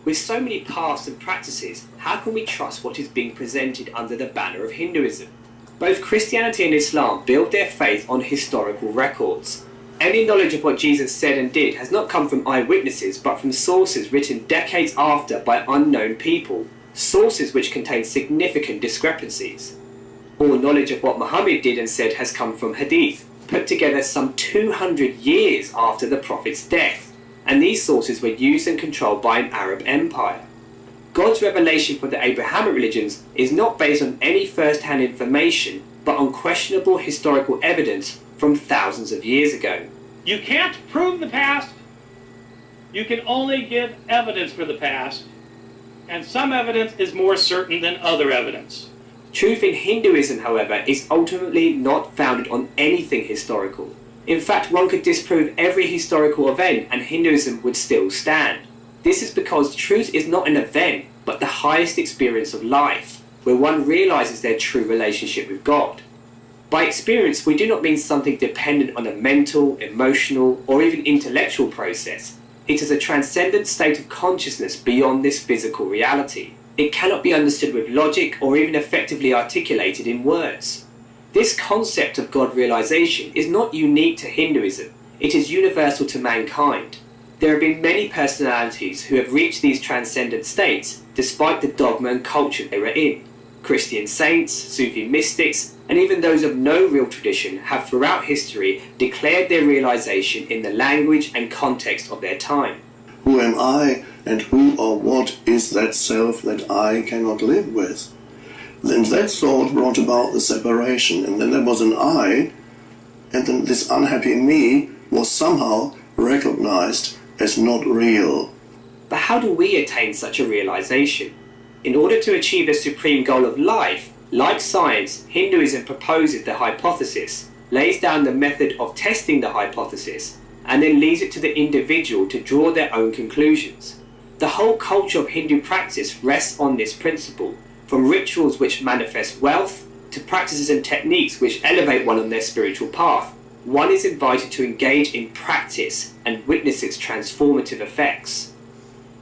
With so many paths and practices, how can we trust what is being presented under the banner of Hinduism? Both Christianity and Islam build their faith on historical records. Any knowledge of what Jesus said and did has not come from eyewitnesses but from sources written decades after by unknown people, sources which contain significant discrepancies. All knowledge of what Muhammad did and said has come from hadith, put together some 200 years after the Prophet's death, and these sources were used and controlled by an Arab empire. God's revelation for the Abrahamic religions is not based on any first-hand information, but on questionable historical evidence from thousands of years ago. You can't prove the past. You can only give evidence for the past, and some evidence is more certain than other evidence. Truth in Hinduism, however, is ultimately not founded on anything historical. In fact, one could disprove every historical event and Hinduism would still stand. This is because truth is not an event, but the highest experience of life, where one realizes their true relationship with God. By experience, we do not mean something dependent on a mental, emotional, or even intellectual process. It is a transcendent state of consciousness beyond this physical reality. It cannot be understood with logic or even effectively articulated in words. This concept of God realization is not unique to Hinduism. It is universal to mankind. There have been many personalities who have reached these transcendent states despite the dogma and culture they were in. Christian saints, Sufi mystics, and even those of no real tradition have throughout history declared their realization in the language and context of their time. Who am I, and who or what is that self that I cannot live with? Then that thought brought about the separation, and then there was an I, and then this unhappy me was somehow recognized as not real. But how do we attain such a realization? In order to achieve the supreme goal of life, like science, Hinduism proposes the hypothesis, lays down the method of testing the hypothesis, and then leaves it to the individual to draw their own conclusions. The whole culture of Hindu practice rests on this principle, from rituals which manifest wealth to practices and techniques which elevate one on their spiritual path. One is invited to engage in practice and witness its transformative effects.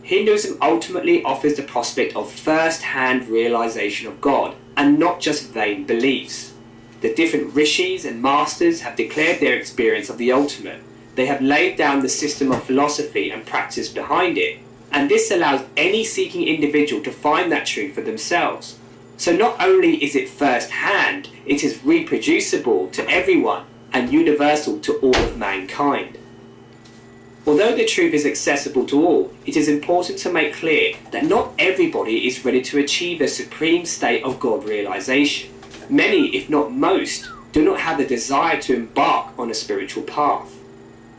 Hinduism ultimately offers the prospect of first-hand realization of God, and not just vain beliefs. The different rishis and masters have declared their experience of the ultimate. They have laid down the system of philosophy and practice behind it, and this allows any seeking individual to find that truth for themselves. So not only is it first-hand, it is reproducible to everyone and universal to all of mankind. Although the truth is accessible to all, it is important to make clear that not everybody is ready to achieve the supreme state of God realization. Many, if not most, do not have the desire to embark on a spiritual path.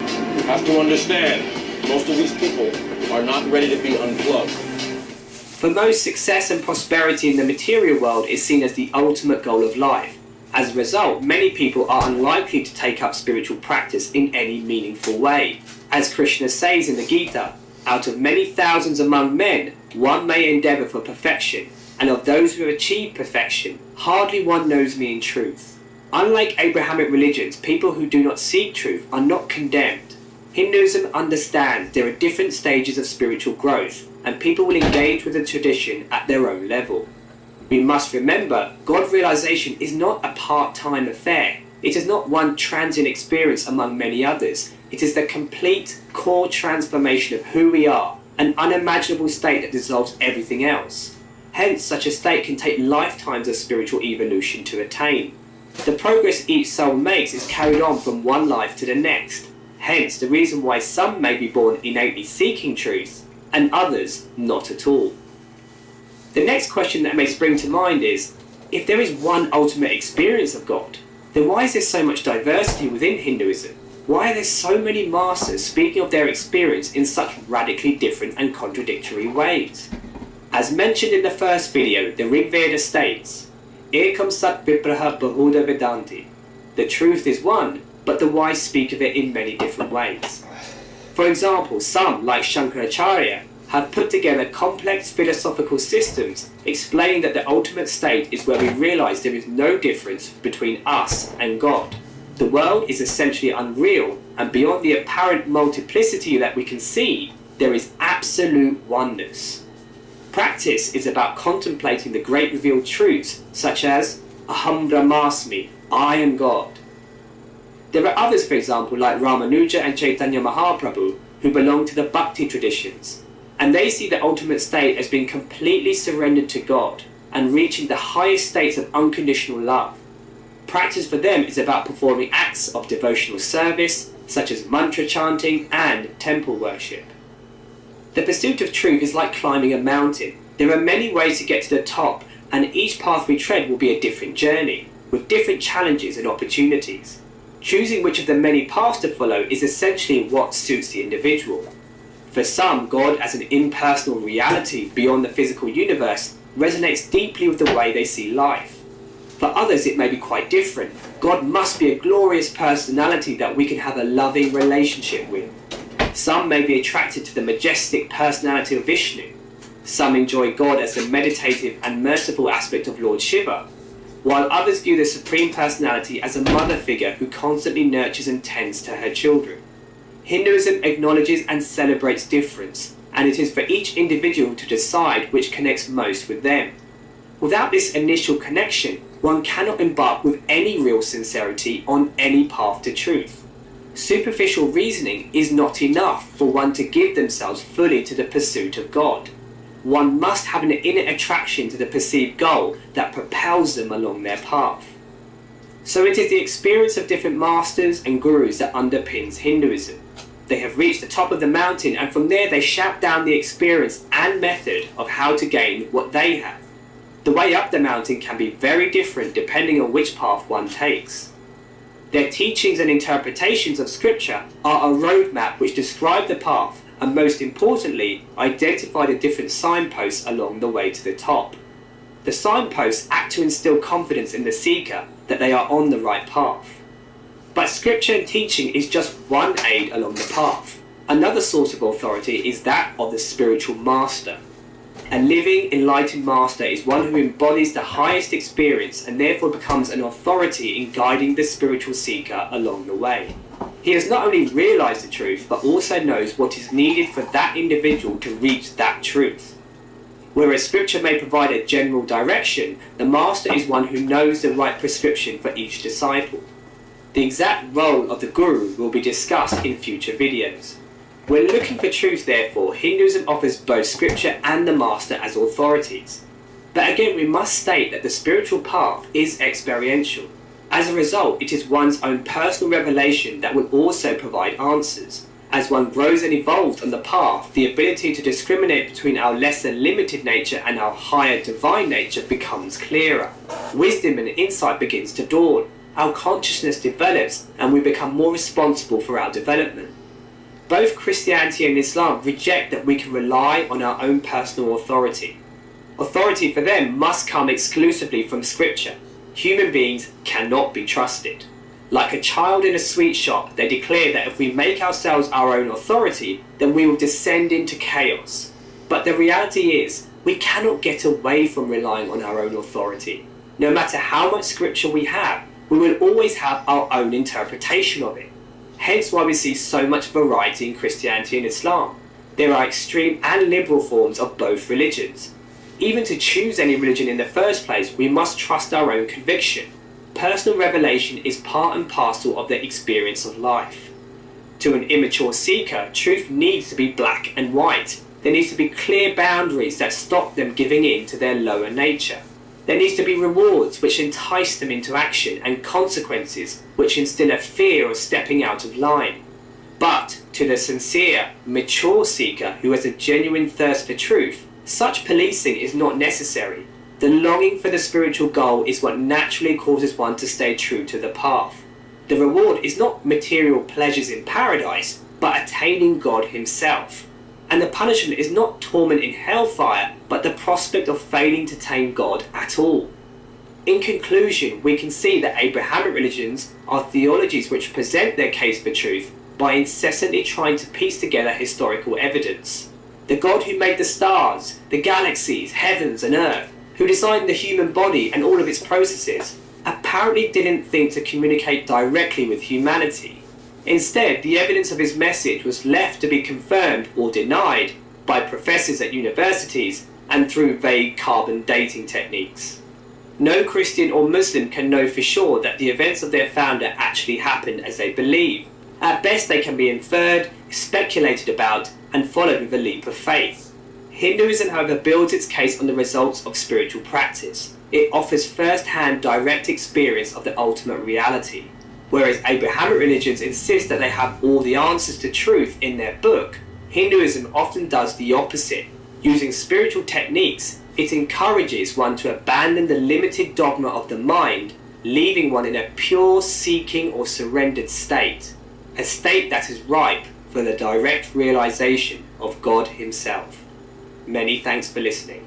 You have to understand, most of these people are not ready to be unplugged. For most, success and prosperity in the material world is seen as the ultimate goal of life. As a result, many people are unlikely to take up spiritual practice in any meaningful way. As Krishna says in the Gita, out of many thousands among men, one may endeavour for perfection, and of those who have achieved perfection, hardly one knows me in truth. Unlike Abrahamic religions, people who do not seek truth are not condemned. Hinduism understands there are different stages of spiritual growth, and people will engage with the tradition at their own level. We must remember, God realization is not a part-time affair. It is not one transient experience among many others. It is the complete core transformation of who we are, an unimaginable state that dissolves everything else. Hence, such a state can take lifetimes of spiritual evolution to attain. The progress each soul makes is carried on from one life to the next. Hence, the reason why some may be born innately seeking truth, and others not at all. The next question that may spring to mind is, if there is one ultimate experience of God, then why is there so much diversity within Hinduism? Why are there so many masters speaking of their experience in such radically different and contradictory ways? As mentioned in the first video, the Rig Veda states, Ekam Sat Vipraha Bahuda Vedanti. The truth is one, but the wise speak of it in many different ways. For example, some, like Shankaracharya, have put together complex philosophical systems explaining that the ultimate state is where we realize there is no difference between us and God. The world is essentially unreal, and beyond the apparent multiplicity that we can see, there is absolute oneness. Practice is about contemplating the great revealed truths, such as Aham Brahmasmi, I am God. There are others, for example, like Ramanuja and Chaitanya Mahaprabhu, who belong to the Bhakti traditions, and they see the ultimate state as being completely surrendered to God and reaching the highest states of unconditional love. Practice for them is about performing acts of devotional service, such as mantra chanting and temple worship. The pursuit of truth is like climbing a mountain. There are many ways to get to the top, and each path we tread will be a different journey, with different challenges and opportunities. Choosing which of the many paths to follow is essentially what suits the individual. For some, God as an impersonal reality beyond the physical universe resonates deeply with the way they see life. For others, it may be quite different. God must be a glorious personality that we can have a loving relationship with. Some may be attracted to the majestic personality of Vishnu. Some enjoy God as the meditative and merciful aspect of Lord Shiva, while others view the Supreme Personality as a mother figure who constantly nurtures and tends to her children. Hinduism acknowledges and celebrates difference, and it is for each individual to decide which connects most with them. Without this initial connection, one cannot embark with any real sincerity on any path to truth. Superficial reasoning is not enough for one to give themselves fully to the pursuit of God. One must have an inner attraction to the perceived goal that propels them along their path. So it is the experience of different masters and gurus that underpins Hinduism. They have reached the top of the mountain, and from there they shout down the experience and method of how to gain what they have. The way up the mountain can be very different depending on which path one takes. Their teachings and interpretations of scripture are a roadmap which describe the path, and most importantly, identify the different signposts along the way to the top. The signposts act to instill confidence in the seeker that they are on the right path. But scripture and teaching is just one aid along the path. Another source of authority is that of the spiritual master. A living, enlightened master is one who embodies the highest experience and therefore becomes an authority in guiding the spiritual seeker along the way. He has not only realized the truth, but also knows what is needed for that individual to reach that truth. Whereas scripture may provide a general direction, the master is one who knows the right prescription for each disciple. The exact role of the guru will be discussed in future videos. When looking for truth, therefore, Hinduism offers both scripture and the master as authorities. But again, we must state that the spiritual path is experiential. As a result, it is one's own personal revelation that will also provide answers. As one grows and evolves on the path, the ability to discriminate between our lesser limited nature and our higher divine nature becomes clearer. Wisdom and insight begins to dawn. Our consciousness develops and we become more responsible for our development. Both Christianity and Islam reject that we can rely on our own personal authority. Authority for them must come exclusively from scripture. Human beings cannot be trusted. Like a child in a sweet shop, they declare that if we make ourselves our own authority, then we will descend into chaos. But the reality is, we cannot get away from relying on our own authority. No matter how much scripture we have, we will always have our own interpretation of it. Hence why we see so much variety in Christianity and Islam. There are extreme and liberal forms of both religions. Even to choose any religion in the first place, we must trust our own conviction. Personal revelation is part and parcel of the experience of life. To an immature seeker, truth needs to be black and white. There needs to be clear boundaries that stop them giving in to their lower nature. There needs to be rewards which entice them into action and consequences which instill a fear of stepping out of line. But to the sincere, mature seeker who has a genuine thirst for truth, such policing is not necessary. The longing for the spiritual goal is what naturally causes one to stay true to the path. The reward is not material pleasures in paradise, but attaining God himself. And the punishment is not torment in hellfire, but the prospect of failing to tame God at all. In conclusion, we can see that Abrahamic religions are theologies which present their case for truth by incessantly trying to piece together historical evidence. The God who made the stars, the galaxies, heavens and earth, who designed the human body and all of its processes, apparently didn't think to communicate directly with humanity. Instead, the evidence of his message was left to be confirmed or denied by professors at universities and through vague carbon dating techniques. No Christian or Muslim can know for sure that the events of their founder actually happened as they believe. At best, they can be inferred, speculated about, and followed with a leap of faith. Hinduism, however, builds its case on the results of spiritual practice. It offers first-hand direct experience of the ultimate reality. Whereas Abrahamic religions insist that they have all the answers to truth in their book, Hinduism often does the opposite. Using spiritual techniques, it encourages one to abandon the limited dogma of the mind, leaving one in a pure seeking or surrendered state, a state that is ripe for the direct realization of God Himself. Many thanks for listening.